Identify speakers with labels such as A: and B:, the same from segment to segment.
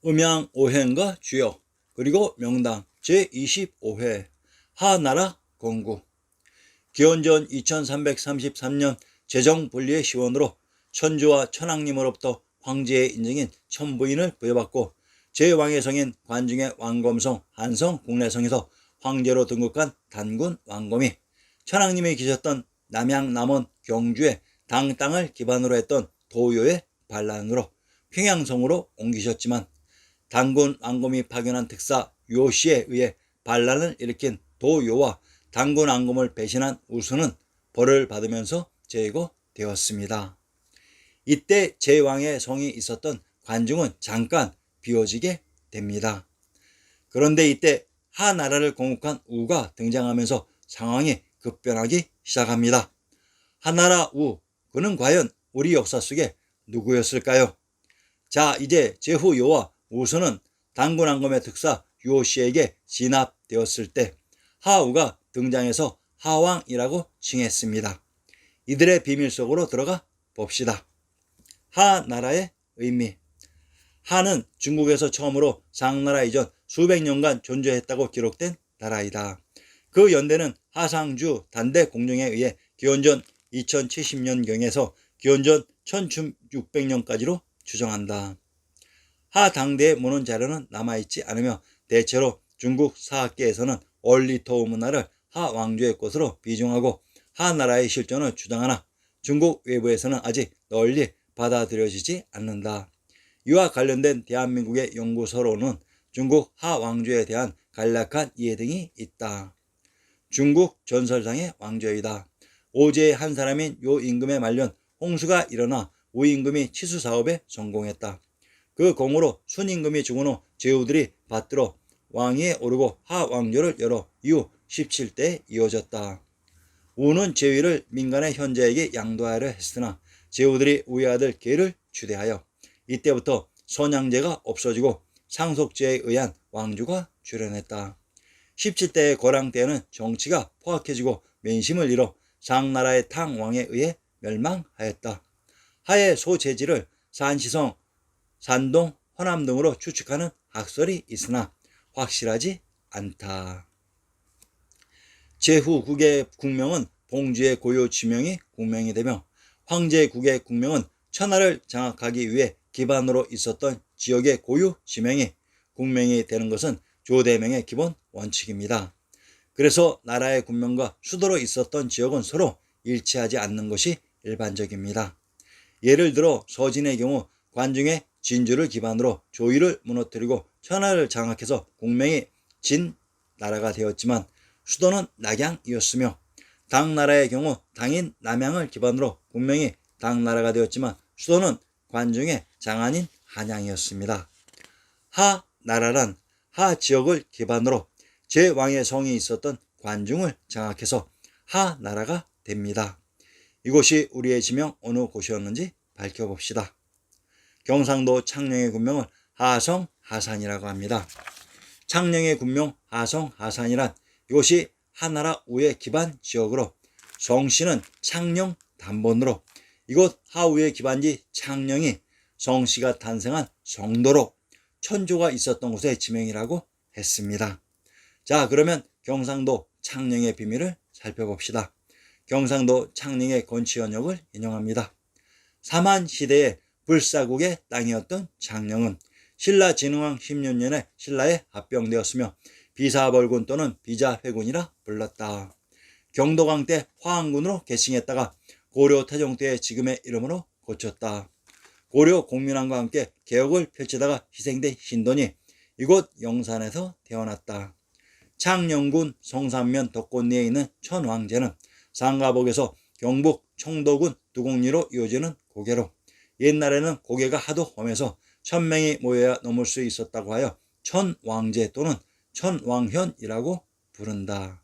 A: 음양오행과 주요 그리고 명당 제25회 하나라 건국. 기원전 2333년 재정분리의 시원으로 천주와 천왕님으로부터 황제의 인정인 천부인을 부여받고 제 왕의 성인 관중의 왕검성 한성 국내성에서 황제로 등극한 단군 왕검이 천왕님이 계셨던 남양 남원 경주의 당 땅을 기반으로 했던 도요의 반란으로 평양성으로 옮기셨지만 단군 왕검이 파견한 특사 요시에 의해 반란을 일으킨 도요와 단군 왕검을 배신한 우수는 벌을 받으면서 제거되었습니다. 이때 제왕의 성이 있었던 관중은 잠깐 비워지게 됩니다. 그런데 이때 하나라를 건국한 우가 등장하면서 상황이 급변하기 시작합니다. 하나라 우, 그는 과연 우리 역사 속에 누구였을까요? 자, 이제 제후 요와 우수는 단군 왕검의 특사 요시에게 진압되었을 때 하우가 등장해서 하왕이라고 칭했습니다. 이들의 비밀 속으로 들어가 봅시다. 하나라의 의미. 하는 중국에서 처음으로 상나라 이전 수백 년간 존재했다고 기록된 나라이다. 그 연대는 하상주 단대 공룡에 의해 기원전 2070년경에서 기원전 1600년까지로 추정한다. 하 당대의 문헌 자료는 남아있지 않으며 대체로 중국 사학계에서는 얼리토우 문화를 하 왕조의 것으로 비중하고 하나라의 실존을 주장하나 중국 외부에서는 아직 널리 받아들여지지 않는다. 이와 관련된 대한민국의 연구서로는 중국 하 왕조에 대한 간략한 이해 등이 있다. 중국 전설상의 왕조이다. 오제의 한 사람인 요 임금의 말년 홍수가 일어나 우 임금이 치수 사업에 성공했다. 그 공으로 순 임금이 죽은 후 제후들이 받들어 왕위에 오르고 하 왕조를 열어 이후 17대에 이어졌다. 우는 제위를 민간의 현자에게 양도하려 했으나 제후들이 우의 아들 계를 추대하여 이때부터 선양제가 없어지고 상속제에 의한 왕조가 출현했다. 17대의 거랑 때에는 정치가 포악해지고 민심을 잃어 상나라의 탕왕에 의해 멸망하였다. 하의 소재지를 산시성, 산동, 허남 등으로 추측하는 학설이 있으나 확실하지 않다. 제후국의 국명은 봉주의 고유 지명이 국명이 되며 황제국의 국명은 천하를 장악하기 위해 기반으로 있었던 지역의 고유 지명이 국명이 되는 것은 조대명의 기본 원칙입니다. 그래서 나라의 국명과 수도로 있었던 지역은 서로 일치하지 않는 것이 일반적입니다. 예를 들어 서진의 경우 관중의 진주를 기반으로 조의를 무너뜨리고 천하를 장악해서 국명이 진 나라가 되었지만 수도는 낙양이었으며 당나라의 경우 당인 남양을 기반으로 국명이 당나라가 되었지만 수도는 관중의 장안인 한양이었습니다. 하나라란 하지역을 기반으로 제왕의 성이 있었던 관중을 장악해서 하나라가 됩니다. 이곳이 우리의 지명 어느 곳이었는지 밝혀봅시다. 경상도 창녕의 군명을 하성 하산이라고 합니다. 창녕의 군명 하성 하산이란 이곳이 하나라 우의 기반 지역으로 성씨는 창녕 단본으로 이곳 하우의 기반지 창녕이 성씨가 탄생한 성도로 천조가 있었던 곳의 지명이라고 했습니다. 자, 그러면 경상도 창녕의 비밀을 살펴봅시다. 경상도 창녕의 건치현역을 인용합니다. 삼한시대의 불사국의 땅이었던 창녕은 신라 진흥왕 16년에 신라에 합병되었으며 비사벌군 또는 비자회군이라 불렀다. 경도광 때 화항군으로 개칭했다가 고려 태종 때의 지금의 이름으로 고쳤다. 고려 공민왕과 함께 개혁을 펼치다가 희생된 신돈이 이곳 영산에서 태어났다. 창녕군 성산면 덕곤리에 있는 천왕제는 상가복에서 경북 청도군 두곡리로 이어지는 고개로 옛날에는 고개가 하도 험해서 1000명이 모여야 넘을 수 있었다고 하여 천왕제 또는 천왕현이라고 부른다.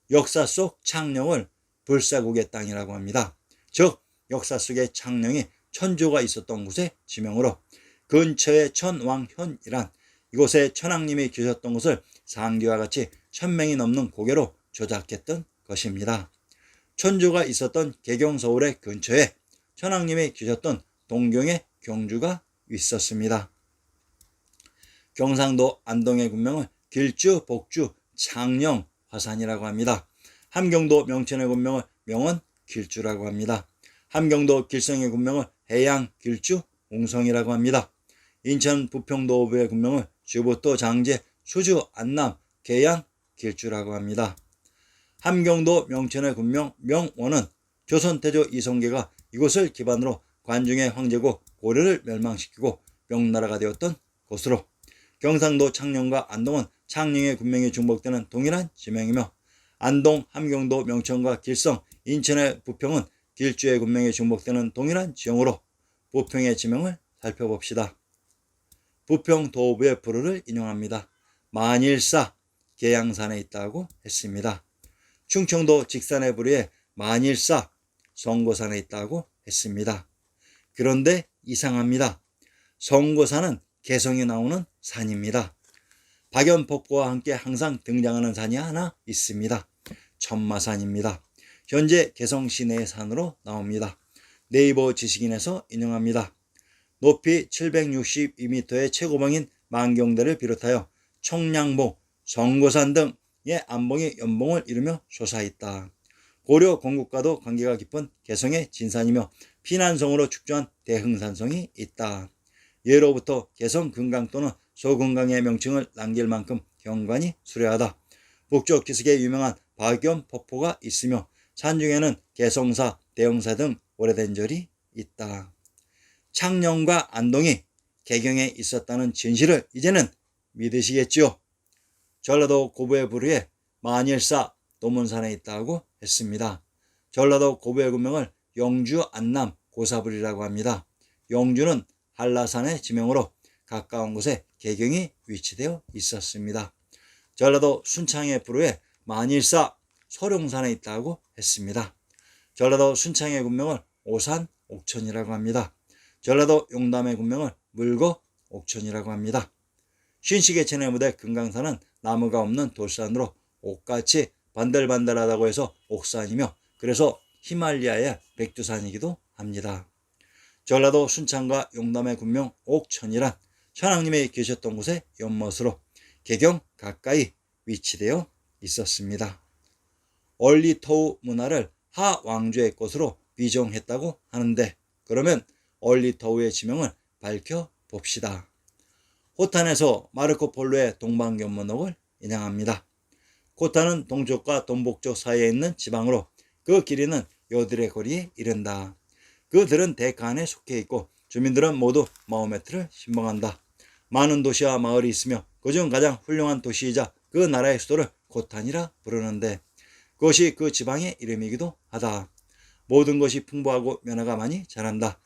A: 역사 속 창녕을 불사국의 땅이라고 합니다. 즉 역사 속의 창녕이 천조가 있었던 곳의 지명으로 근처의 천왕현이란 이곳에 천왕님이 계셨던 곳을 상기와 같이 1000명이 넘는 고개로 조작했던 것입니다. 천조가 있었던 개경 서울의 근처에 천왕님이 계셨던 동경의 경주가 있었습니다. 경상도 안동의 군명을 길주, 복주, 창녕, 화산이라고 합니다. 함경도 명천의 군명을 명원, 길주라고 합니다. 함경도 길성의 군명을 해양, 길주, 웅성이라고 합니다. 인천 부평도읍의 군명을 주부도, 장제, 수주, 안남, 계양, 길주라고 합니다. 함경도 명천의 군명 명원은 조선 태조 이성계가 이곳을 기반으로 관중의 황제고 고려를 멸망시키고 명나라가 되었던 곳으로, 경상도 창녕과 안동은 창녕의 군명이 중복되는 동일한 지명이며, 안동, 함경도, 명천과 길성, 인천의 부평은 길주의 군명이 중복되는 동일한 지형으로 부평의 지명을 살펴봅시다. 부평 도읍의 부르를 인용합니다. 만일사, 계양산에 있다고 했습니다. 충청도 직산의 부르에 만일사, 성고산에 있다고 했습니다. 그런데 이상합니다. 성고산은 개성이 나오는 산입니다. 박연폭포와 함께 항상 등장하는 산이 하나 있습니다. 천마산입니다. 현재 개성 시내의 산으로 나옵니다. 네이버 지식인에서 인용합니다. 높이 762m의 최고봉인 만경대를 비롯하여 청량봉, 성고산 등의 안봉이 연봉을 이루며 솟아있다. 고려 건국과도 관계가 깊은 개성의 진산이며 피난성으로 축조한 대흥산성이 있다. 예로부터 개성 금강 또는 소금강의 명칭을 남길 만큼 경관이 수려하다. 북쪽 기슭에 유명한 박연폭포가 있으며 산중에는 개성사, 대흥사 등 오래된 절이 있다. 창녕과 안동이 개경에 있었다는 진실을 이제는 믿으시겠지요? 전라도 고부의 부르에 만일사, 도문산에 있다고 했습니다. 전라도 고부의 군명을 영주, 안남, 고사불이라고 합니다. 영주는 한라산의 지명으로 가까운 곳에 개경이 위치되어 있었습니다. 전라도 순창의 부르에 만일사, 소룡산에 있다고 했습니다. 전라도 순창의 군명을 오산, 옥천이라고 합니다. 전라도 용담의 군명을 물거, 옥천이라고 합니다. 신시계천의 무대 금강산은 나무가 없는 돌산으로 옥같이 반들반들하다고 해서 옥산이며, 그래서 히말리아의 백두산이기도 합니다. 전라도 순창과 용담의 군명 옥천이란 천황님이 계셨던 곳의 연못으로 개경 가까이 위치되어 있었습니다. 얼리터우 문화를 하왕조의 것으로 비정했다고 하는데, 그러면 얼리터우의 지명을 밝혀봅시다. 호탄에서 마르코 폴로의 동방견문록을 인양합니다. 호탄은 동쪽과 동북쪽 사이에 있는 지방으로 그 길이는 요들의 거리에 이른다. 그들은 데칸에 속해 있고 주민들은 모두 마호메트를 신봉한다. 많은 도시와 마을이 있으며 그중 가장 훌륭한 도시이자 그 나라의 수도를 고탄이라 부르는데, 그것이 그 지방의 이름이기도 하다. 모든 것이 풍부하고 면화가 많이 자란다.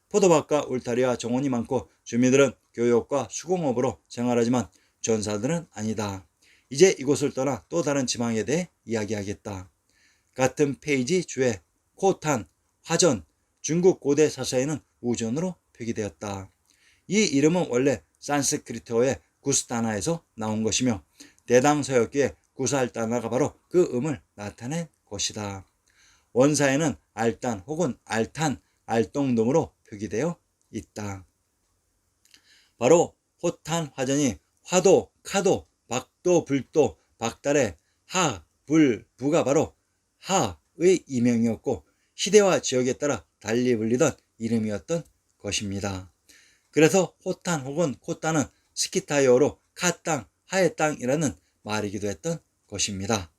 A: 포도밭과 울타리와 정원이 많고 주민들은 교육과 수공업으로 생활하지만 전사들은 아니다. 이제 이곳을 떠나 또 다른 지방에 대해 이야기하겠다. 같은 페이지 주에 코탄, 화전, 중국 고대 사서에는 우전으로 표기되었다. 이 이름은 원래 산스크리트어의 구스타나에서 나온 것이며 대당서역기의 구살다나가 바로 그 음을 나타낸 것이다. 원사에는 알단 혹은 알탄, 알동 등으로 표기되어 있다. 바로 호탄 화전이 화도, 카도, 박도, 불도, 박달의 하, 불, 부가 바로 하의 이명이었고 시대와 지역에 따라 달리 불리던 이름이었던 것입니다. 그래서 호탄 혹은 코탄은 스키타이어로 카땅, 하의 땅이라는 말이기도 했던 것입니다.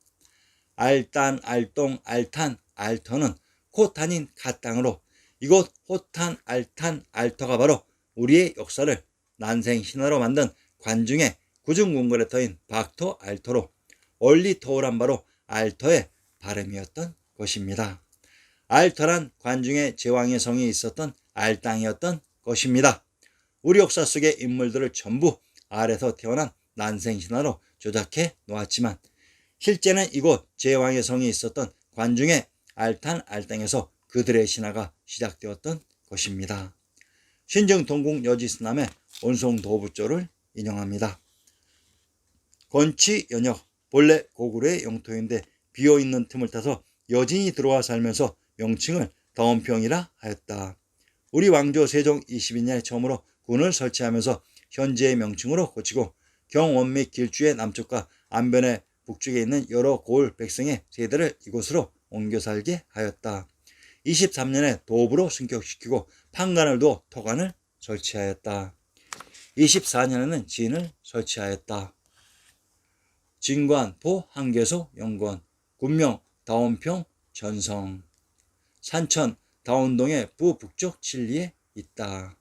A: 알단, 알동, 알탄, 알터는 코탄인 카땅으로 이곳 호탄, 알탄, 알터가 바로 우리의 역사를 난생신화로 만든 관중의 구중궁궐에 터인 박토, 알토로 얼리터우란 바로 알터의 발음이었던 것입니다. 알터란 관중의 제왕의 성이 있었던 알땅이었던 것입니다. 우리 역사 속의 인물들을 전부 알에서 태어난 난생신화로 조작해 놓았지만 실제는 이곳 제왕의 성이 있었던 관중의 알탄, 알땅에서 그들의 신화가 시작되었던 것입니다. 신정 동국 여지스남의 온송도부조를 인용합니다. 건치 연역, 본래 고구려의 영토인데 비어있는 틈을 타서 여진이 들어와 살면서 명칭을 다원평이라 하였다. 우리 왕조 세종 22년에 처음으로 군을 설치하면서 현재의 명칭으로 고치고 경원 및 길주의 남쪽과 안변의 북쪽에 있는 여러 고을 백성의 세대를 이곳으로 옮겨 살게 하였다. 23년에 도읍으로 승격시키고 판관을 두어 토관을 설치하였다. 24년에는 진을 설치하였다. 진관, 보, 한계소, 영권, 군명, 다원평, 전성, 산천, 다원동의 부북쪽 7리에 있다.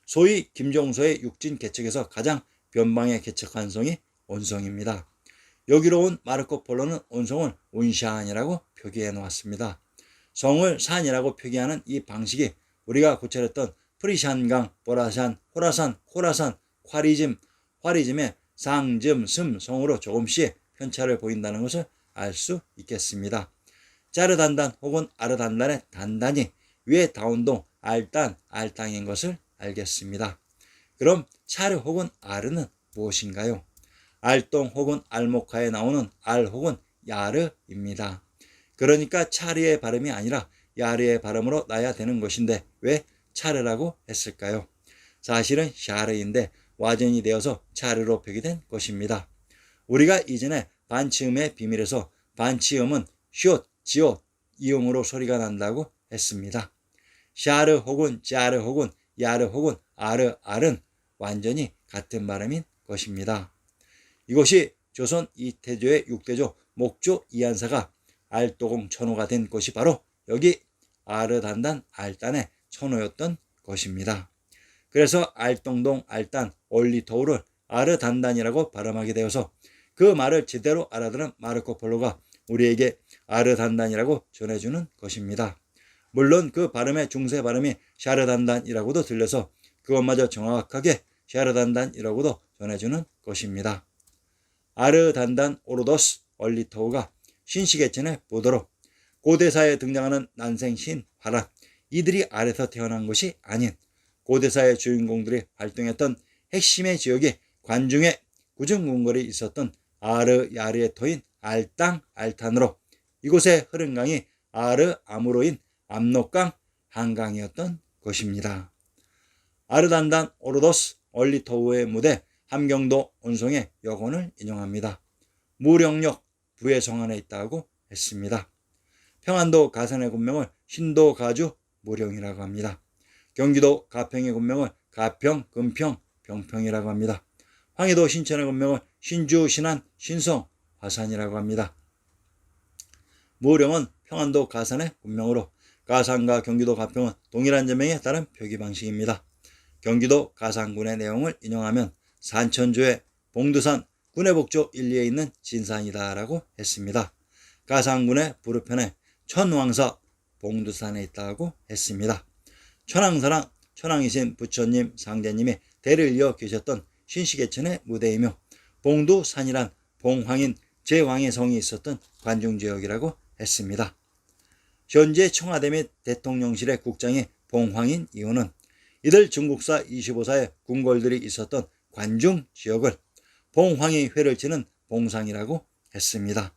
A: 소위 김종서의 육진 개척에서 가장 변방에 개척한 성이 온성입니다. 여기로 온 마르코 폴로는 온성을 온샨이라고 표기해 놓았습니다. 성을 산이라고 표기하는 이 방식이 우리가 고찰했던 프리샨강, 보라샨, 호라산, 호라산, 화리즘의 상즘, 슴, 성으로 조금씩 편차를 보인다는 것을 알 수 있겠습니다. 짜르단단 혹은 아르단단의 단단이 위에 다운동, 알단, 알땅인 것을 알겠습니다. 그럼 차르 혹은 아르는 무엇인가요? 알동 혹은 알목화에 나오는 알 혹은 야르입니다. 그러니까 차르의 발음이 아니라 야르의 발음으로 나야 되는 것인데 왜 차르라고 했을까요? 사실은 샤르인데 와전이 되어서 차르로 표기된 것입니다. 우리가 이전에 반치음의 비밀에서 반치음은 숏, 지옷, 이음으로 소리가 난다고 했습니다. 샤르 혹은 짜르 혹은 야르 혹은 아르, 알은 완전히 같은 발음인 것입니다. 이것이 조선 이태조의 6대조 목조 이한사가 알도공 천호가 된 것이 바로 여기 아르단단 알단의 천호였던 것입니다. 그래서 알동동 알단 올리토우를 아르단단이라고 발음하게 되어서 그 말을 제대로 알아들은 마르코 폴로가 우리에게 아르단단이라고 전해주는 것입니다. 물론 그 발음의 중세 발음이 샤르단단이라고도 들려서 그것마저 정확하게 샤르단단이라고도 전해주는 것입니다. 아르단단 오르도스 얼리토우가 신시계천의 보도로 고대사에 등장하는 난생신 화란, 이들이 아래서 태어난 것이 아닌 고대사의 주인공들이 활동했던 핵심의 지역이 관중의 구중궁궐이 있었던 아르 야르의 터인 알땅 알탄으로 이곳에 흐른 강이 아르 아무로인 압록강 한강이었던 것입니다. 아르단단 오르도스 얼리토우의 무대 함경도 온성의 여건을 인용합니다. 무령역 부의 성안에 있다고 했습니다. 평안도 가산의 군명을 신도 가주 무령이라고 합니다. 경기도 가평의 군명을 가평, 금평, 병평이라고 합니다. 황해도 신천의 군명을 신주, 신안, 신성, 화산이라고 합니다. 무령은 평안도 가산의 군명으로 가산과 경기도 가평은 동일한 제명에 따른 표기 방식입니다. 경기도 가산군의 내용을 인용하면 산천주의 봉두산 군해북쪽 1리에 있는 진산이다라고 했습니다. 가산군의 부르편에 천왕사 봉두산에 있다고 했습니다. 천왕사랑 천왕이신 부처님, 상제님이 대를 이어 계셨던 신시계천의 무대이며 봉두산이란 봉황인 제왕의 성이 있었던 관중지역이라고 했습니다. 현재 청와대 및 대통령실의 국장이 봉황인 이유는 이들 중국사 25사의 궁궐들이 있었던 관중지역을 봉황이 회를 치는 봉상이라고 했습니다.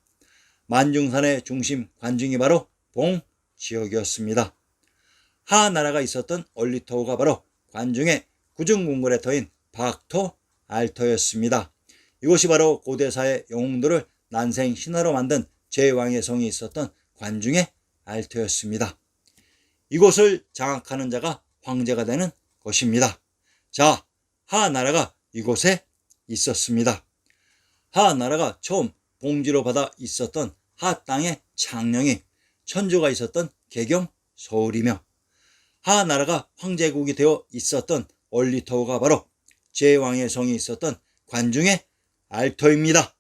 A: 만중산의 중심 관중이 바로 봉지역이었습니다. 하나라가 있었던 얼리토우가 바로 관중의 구중궁궐의 터인 박토 알터였습니다. 이곳이 바로 고대사의 영웅들을 난생 신화로 만든 제왕의 성이 있었던 관중의 알터였습니다. 이곳을 장악하는 자가 황제가 되는 것입니다. 자, 하나라가 이곳에 있었습니다. 하나라가 처음 봉지로 받아 있었던 하땅의 창령이 천주가 있었던 개경 서울이며 하나라가 황제국이 되어 있었던 얼리토우가 바로 제왕의 성이 있었던 관중의 알터입니다.